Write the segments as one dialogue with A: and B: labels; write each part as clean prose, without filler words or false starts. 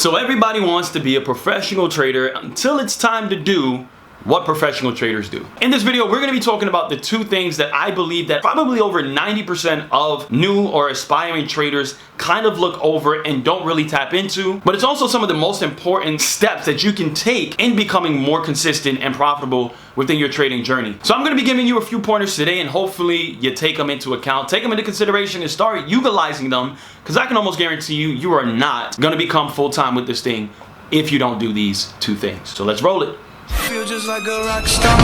A: So everybody wants to be a professional trader until it's time to do what professional traders do. In this video, we're going to be talking about the two things that I believe that probably over 90% of new or aspiring traders kind of look over and don't really tap into, but it's also some of the most important steps that you can take in becoming more consistent and profitable within your trading journey. So I'm going to be giving you a few pointers today, and hopefully you take them into account, take them into consideration, and start utilizing them, because I can almost guarantee you, you are not going to become full-time with this thing if you don't do these two things. So let's roll it.
B: Feel just like a rock star.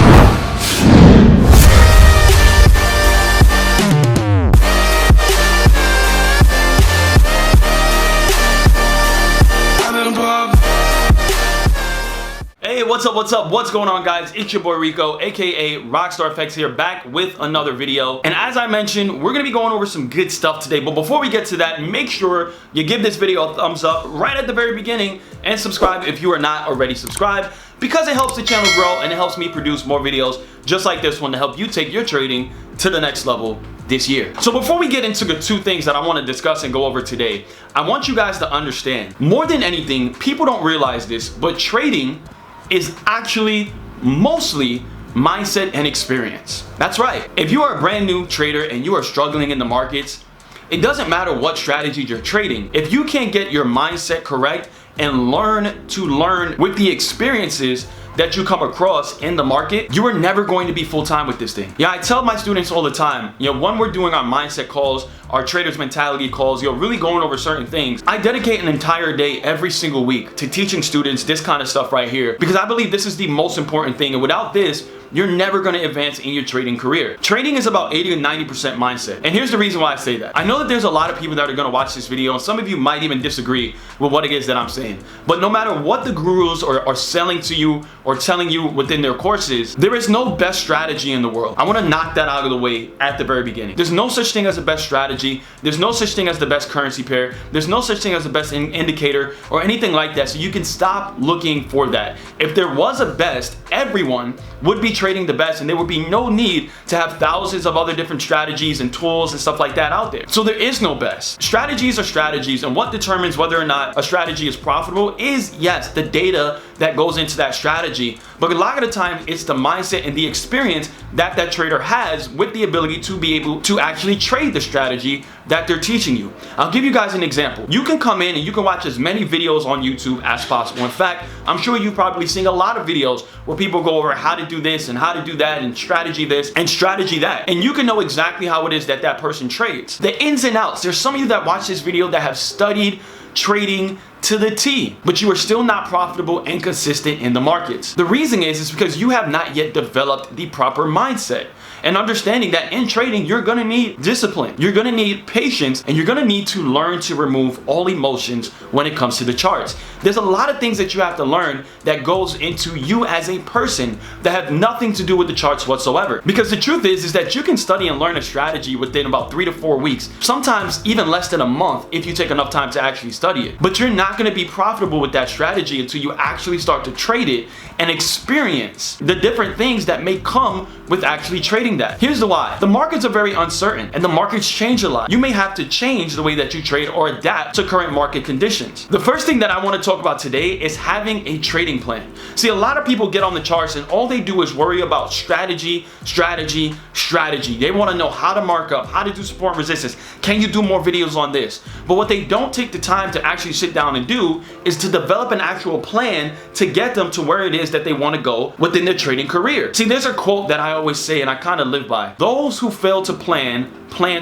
A: Hey, what's up, what's going on, guys? It's your boy Rico, aka RockStarrFX here, back with another video. And as I mentioned, we're gonna be going over some good stuff today, but before we get to that, make sure you give this video a thumbs up right at the very beginning and subscribe if you are not already subscribed, because it helps the channel grow and it helps me produce more videos just like this one to help you take your trading to the next level this year. So before we get into the two things that I want to discuss and go over today, I want you guys to understand, more than anything, people don't realize this, but trading is actually mostly mindset and experience. That's right. If you are a brand new trader and you are struggling in the markets, it doesn't matter what strategy you're trading. If you can't get your mindset correct and learn with the experiences that you come across in the market, you are never going to be full-time with this thing. Yeah, I tell my students all the time, when we're doing our mindset calls, our traders mentality calls, really going over certain things, I dedicate an entire day every single week to teaching students this kind of stuff right here, because I believe this is the most important thing, and without this, you're never going to advance in your trading career. Trading is about 80 to 90% mindset. And here's the reason why I say that. I know that there's a lot of people that are going to watch this video, and some of you might even disagree with what it is that I'm saying. But no matter what the gurus are selling to you or telling you within their courses, there is no best strategy in the world. I want to knock that out of the way at the very beginning. There's no such thing as a best strategy. There's no such thing as the best currency pair. There's no such thing as the best indicator or anything like that. So you can stop looking for that. If there was a best, everyone would be trading the best, and there would be no need to have thousands of other different strategies and tools and stuff like that out there. So there is no best. Strategies are strategies, and what determines whether or not a strategy is profitable is, yes, the data that goes into that strategy, but a lot of the time it's the mindset and the experience that that trader has with the ability to be able to actually trade the strategy that they're teaching you. I'll give you guys an example. You can come in and you can watch as many videos on YouTube as possible. In fact, I'm sure you've probably seen a lot of videos where people go over how to do this and how to do that and strategy this and strategy that. And you can know exactly how it is that that person trades. The ins and outs. There's some of you that watch this video that have studied trading to the T, but you are still not profitable and consistent in the markets. The reason is because you have not yet developed the proper mindset. And understanding that in trading, you're gonna need discipline, you're gonna need patience, and you're gonna need to learn to remove all emotions when it comes to the charts. There's a lot of things that you have to learn that goes into you as a person that have nothing to do with the charts whatsoever. Because the truth is that you can study and learn a strategy within about 3 to 4 weeks, sometimes even less than a month if you take enough time to actually study it. But you're not gonna be profitable with that strategy until you actually start to trade it and experience the different things that may come with actually trading that. Here's the why. The markets are very uncertain and the markets change a lot. You may have to change the way that you trade or adapt to current market conditions. The first thing that I want to talk about today is having a trading plan. See, a lot of people get on the charts and all they do is worry about strategy. They want to know how to mark up, how to do support and resistance. Can you do more videos on this? But what they don't take the time to actually sit down and do is to develop an actual plan to get them to where it is that they want to go within their trading career. See, there's a quote that I always say and I kind of live by. Those who fail to plan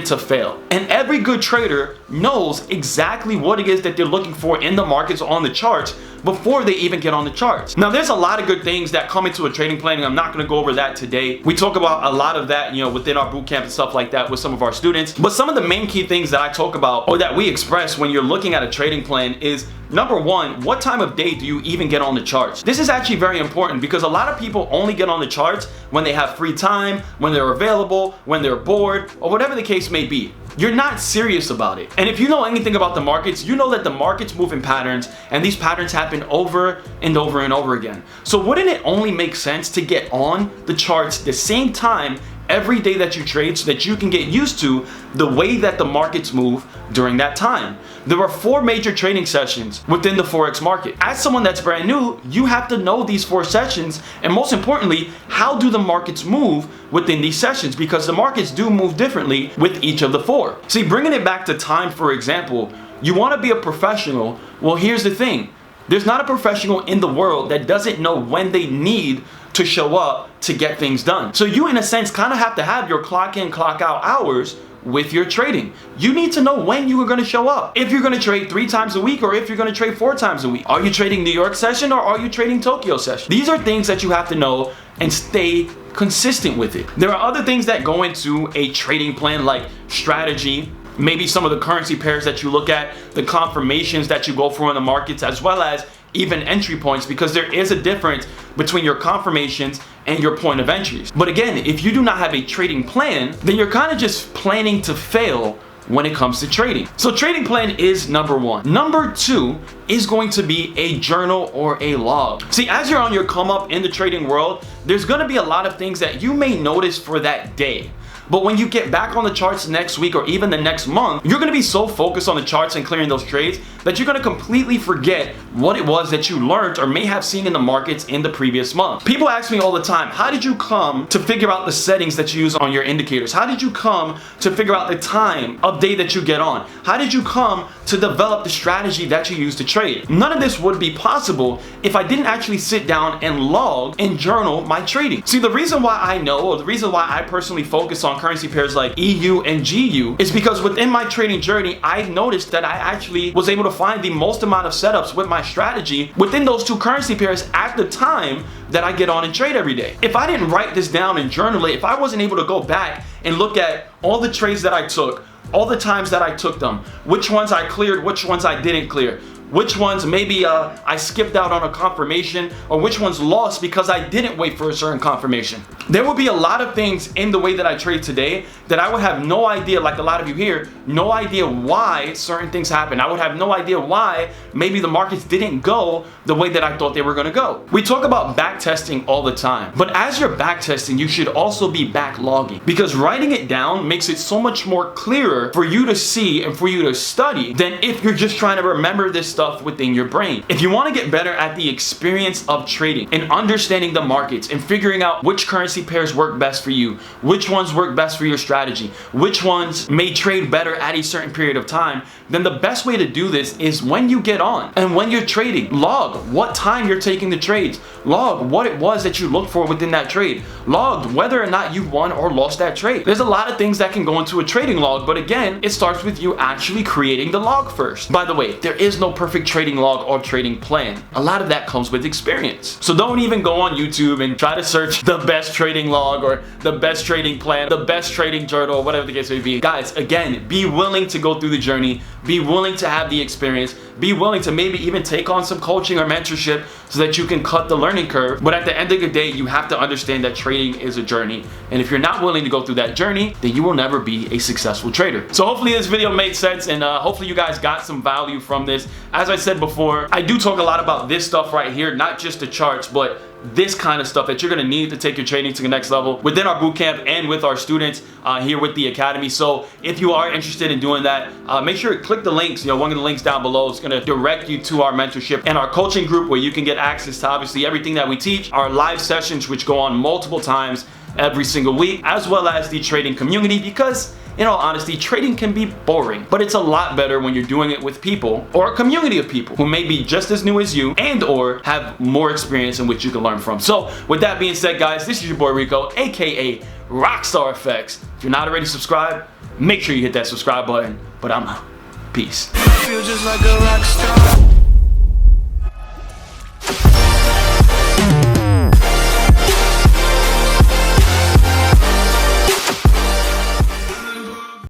A: to fail. And every good trader knows exactly what it is that they're looking for in the markets on the charts before they even get on the charts. Now, there's a lot of good things that come into a trading plan, and I'm not going to go over that today. We talk about a lot of that, within our boot camp and stuff like that with some of our students. But some of the main key things that I talk about or that we express when you're looking at a trading plan is, number one, what time of day do you even get on the charts? This is actually very important because a lot of people only get on the charts when they have free time, when they're available, when they're bored, or whatever the case may be. You're not serious about it. And if you know anything about the markets, you know that the markets move in patterns, and these patterns happen over and over and over again. So wouldn't it only make sense to get on the charts the same time every day that you trade so that you can get used to the way that the markets move during that time. There are 4 major trading sessions within the Forex market. As someone that's brand new, you have to know these 4 sessions, and most importantly, how do the markets move within these sessions, because the markets do move differently with each of the 4. See, bringing it back to time, for example, you want to be a professional. Well, here's the thing. There's not a professional in the world that doesn't know when they need to show up to get things done. So you, in a sense, kind of have to have your clock in, clock out hours with your trading. You need to know when you are going to show up. If you're going to trade 3 times a week, or if you're going to trade 4 times a week. Are you trading New York session, or are you trading Tokyo session? These are things that you have to know and stay consistent with it. There are other things that go into a trading plan, like strategy, maybe some of the currency pairs that you look at, the confirmations that you go for in the markets, as well as even entry points, because there is a difference between your confirmations and your point of entries. But again, if you do not have a trading plan, then you're kind of just planning to fail when it comes to trading. So trading plan is number 1. Number 2 is going to be a journal or a log. See, as you're on your come up in the trading world, there's going to be a lot of things that you may notice for that day. But when you get back on the charts next week or even the next month, you're going to be so focused on the charts and clearing those trades that you're going to completely forget what it was that you learned or may have seen in the markets in the previous month. People ask me all the time, how did you come to figure out the settings that you use on your indicators? How did you come to figure out the time of day that you get on? How did you come to develop the strategy that you use to trade? None of this would be possible if I didn't actually sit down and log and journal my trading. See, the reason why I know, or the reason why I personally focus on currency pairs like EU and GU is because within my trading journey, I noticed that I actually was able to find the most amount of setups with my strategy within those 2 currency pairs at the time that I get on and trade every day. If I didn't write this down and journal it, if I wasn't able to go back and look at all the trades that I took, all the times that I took them, which ones I cleared, which ones I didn't clear, which ones maybe I skipped out on a confirmation, or which ones lost because I didn't wait for a certain confirmation. There will be a lot of things in the way that I trade today that I would have no idea, like a lot of you here, no idea why certain things happen. I would have no idea why maybe the markets didn't go the way that I thought they were going to go. We talk about back testing all the time, but as you're back testing, you should also be back logging, because writing it down makes it so much more clearer for you to see and for you to study than if you're just trying to remember this stuff within your brain. If you want to get better at the experience of trading and understanding the markets and figuring out which currency pairs work best for you, which ones work best for your strategy, which ones may trade better at a certain period of time, then the best way to do this is when you get on and when you're trading, log what time you're taking the trades, log what it was that you looked for within that trade, log whether or not you won or lost that trade. There's a lot of things that can go into a trading log, but again, it starts with you actually creating the log first. By the way, there is no perfect trading log or trading plan. A lot of that comes with experience. So don't even go on YouTube and try to search the best trading log or the best trading plan, the best trading journal, whatever the case may be. Guys, again, be willing to go through the journey, be willing to have the experience, be willing to maybe even take on some coaching or mentorship so that you can cut the learning curve. But at the end of the day, you have to understand that trading is a journey. And if you're not willing to go through that journey, then you will never be a successful trader. So hopefully this video made sense, and hopefully you guys got some value from this. As I said before, I do talk a lot about this stuff right here, not just the charts, but this kind of stuff that you're going to need to take your trading to the next level within our bootcamp and with our students here with the academy. So if you are interested in doing that, make sure to click the links. One of the links down below is going to direct you to our mentorship and our coaching group, where you can get access to obviously everything that we teach, our live sessions which go on multiple times every single week, as well as the trading community, because in all honesty, trading can be boring, but it's a lot better when you're doing it with people or a community of people who may be just as new as you and or have more experience in which you can learn from. So with that being said, guys, this is your boy Rico, aka RockStarrFX. If you're not already subscribed, make sure you hit that subscribe button, but I'm out. Peace.
B: Feel just like a rock star.